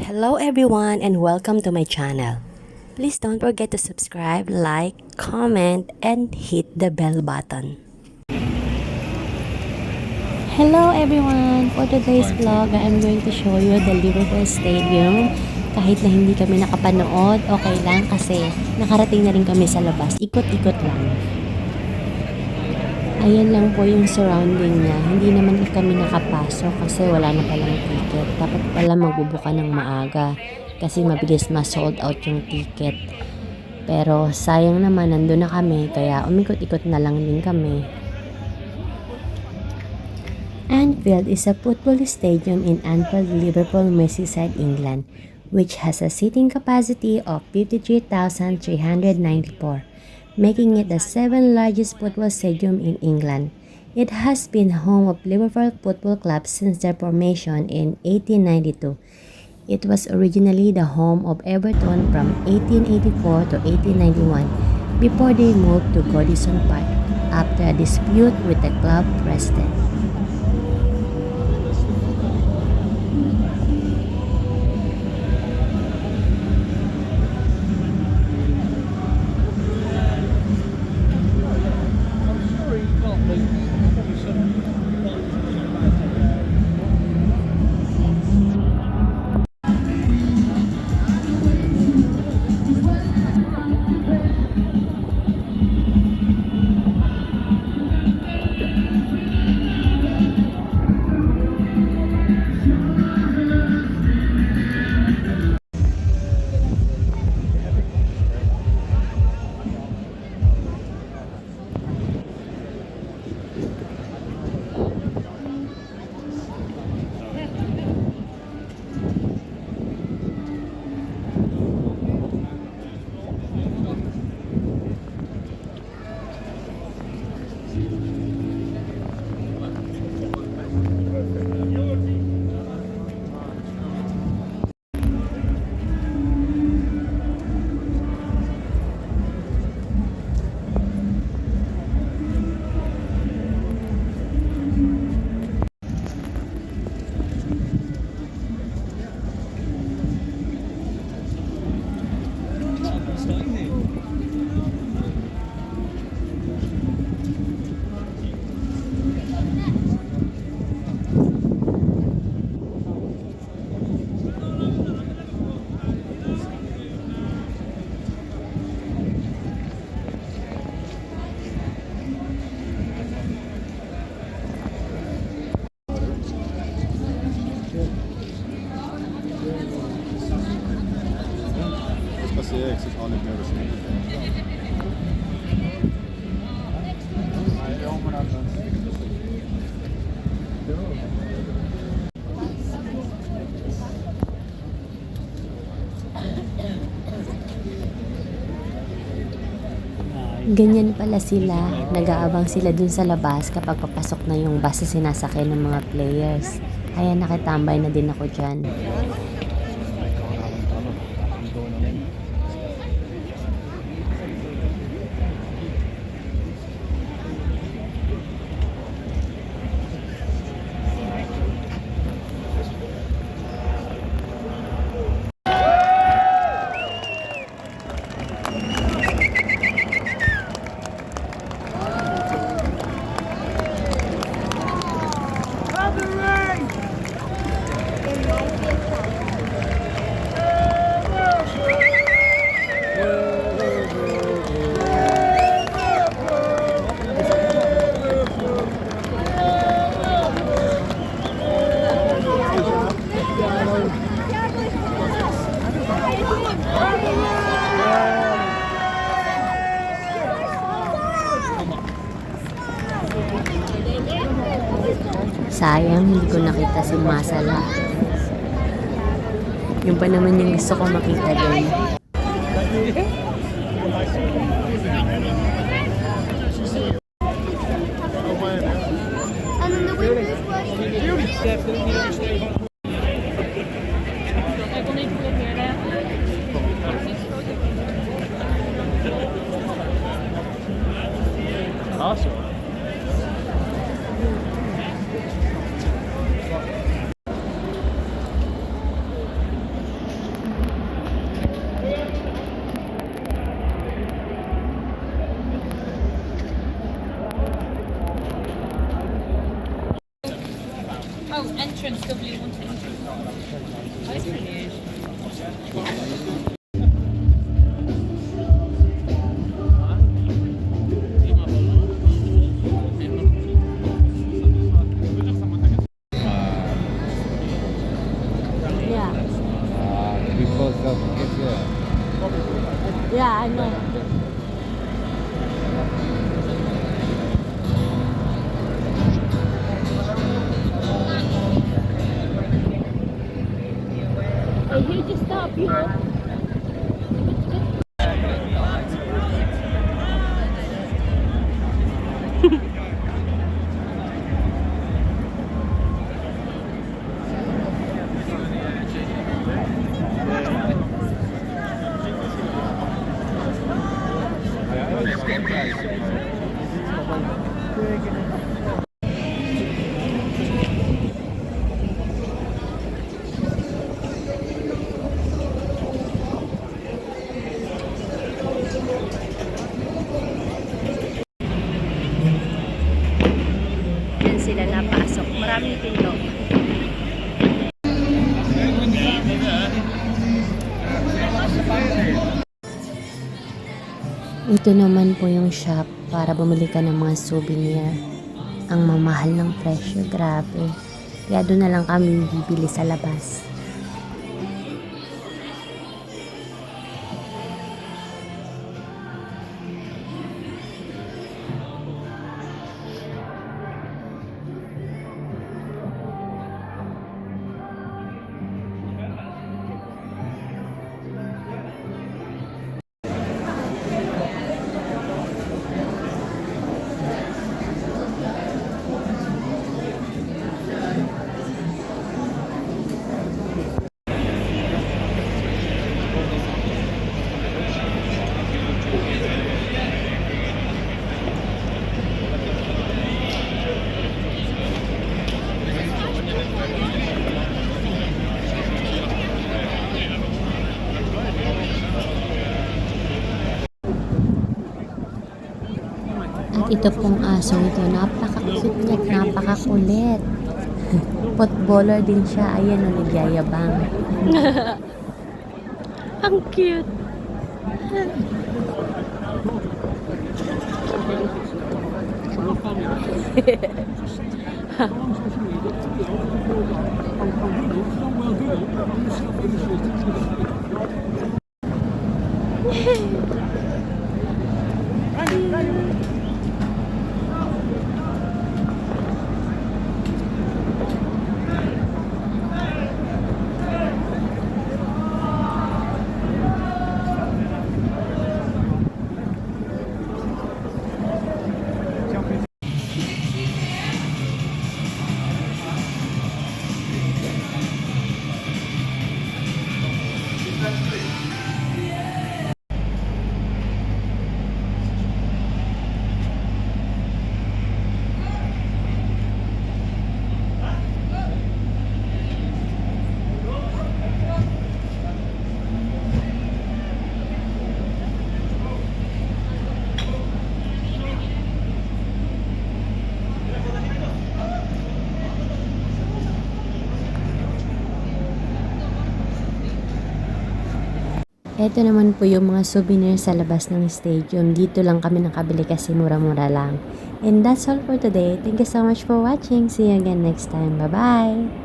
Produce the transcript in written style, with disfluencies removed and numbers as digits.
Hello everyone and welcome to my channel. Please don't forget to subscribe, like, comment, and hit the bell button. Hello everyone! For today's vlog, I'm going to show you the Liverpool Stadium. Kahit na hindi kami nakapanood, okay lang kasi nakarating na rin kami sa labas. Ikot-ikot lang. Ayan lang po yung surrounding niya. Hindi naman kami nakapasok kasi wala na palang ticket. Dapat pala magbubuka ng maaga kasi mabilis ma-sold out yung ticket. Pero sayang naman nandun na kami kaya umikot-ikot na lang din kami. Anfield is a football stadium in Anfield, Liverpool, Merseyside, England, which has a seating capacity of 53,394. Making it the 7th largest football stadium in England. It has been home of Liverpool Football Club since their formation in 1892. It was originally the home of Everton from 1884 to 1891 before they moved to Goodison Park after a dispute with the club president. Ik gewoon niet meer Ganyan pala sila. Nag-aabang sila dun sa labas kapag papasok na yung bus na sinasakay ng mga players. Kaya nakitambay na din ako dyan. Sayang, hindi ko nakita si Masala. Yung pa naman yung gusto ko makita din. Awesome. because of it's Yeah, I know. Hey, here to stop you. Yan sila napasok. Maraming pinto. Ito naman po yung shop para bumili ka ng mga souvenir. Ang mamahal ng presyo, grabe. Kaya doon na lang kami bibili sa labas. At ito pong aso ito, napaka-cute niya at napaka-kulit. Footballer din siya, ayan o, nagyayabang. Ang cute! Ito naman po yung mga souvenir sa labas ng stadium. Dito lang kami nakabili kasi mura-mura lang. And that's all for today. Thank you so much for watching. See you again next time. Bye-bye!